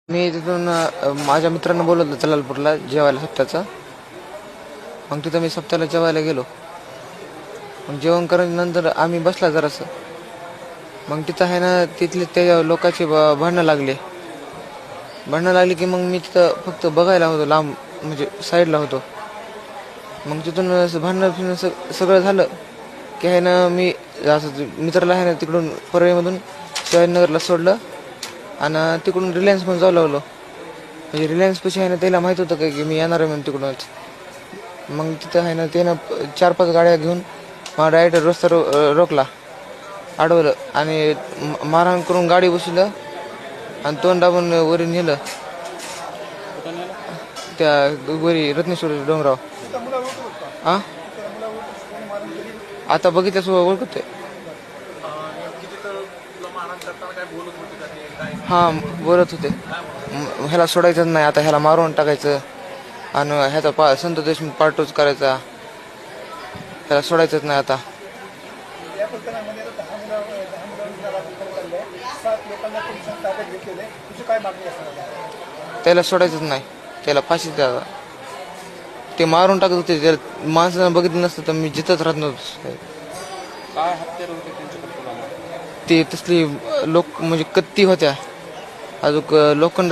मी तिथून माझ्या मित्रांना बोलवलं जलालपूरला जेवायला सप्त्याचा. मग तिथं मी सप्त्याला जेवायला गेलो. मग जेवण नंतर आम्ही बसला जरासं. मग तिथं आहे ना तिथले त्या लोकांचे भांडणं लागली की मग मी तिथं फक्त बघायला होतो, लांब म्हणजे साईडला होतो. मग तिथून असं भांडणं फिरणं सगळं झालं की आहे ना मी असं मित्राला आहे ना तिकडून परळीमधून शिवाजीनगरला सोडलं आणि तिकडून रिलायन्समध्ये जाऊ लागलो. म्हणजे रिलायन्सपाशी आहे ना त्याला माहीत होतं की मी येणार आहे म्हणून तिकडूनच. मग तिथं आहे ना त्यानं 4-5 गाड्या घेऊन मला डायरेक्ट रस्ता रोखला, अडवलं आणि मारहाण करून गाडी बसवलं आणि तोंड दाबून वरी नेलं त्या वरी रत्नेश्वर डोंगराव. आता बघितल्यासोबत ओळखतोय. हां, बोलत होते ह्याला सोडायचंच नाही, आता ह्याला मारून टाकायचं आणि ह्याचा संत देशमुख पार्टच करायचा, ह्याला सोडायचंच नाही आता. त्याला सोडायचंच नाही, त्याला फाशीच द्यावा. ते मारून टाकत होते, त्याला माणसानं बघितलं नसतं तर मी जिथंच राहत नव्हतो. ते तसली लोक म्हणजे कत्ती होत्या, अजून लोखंड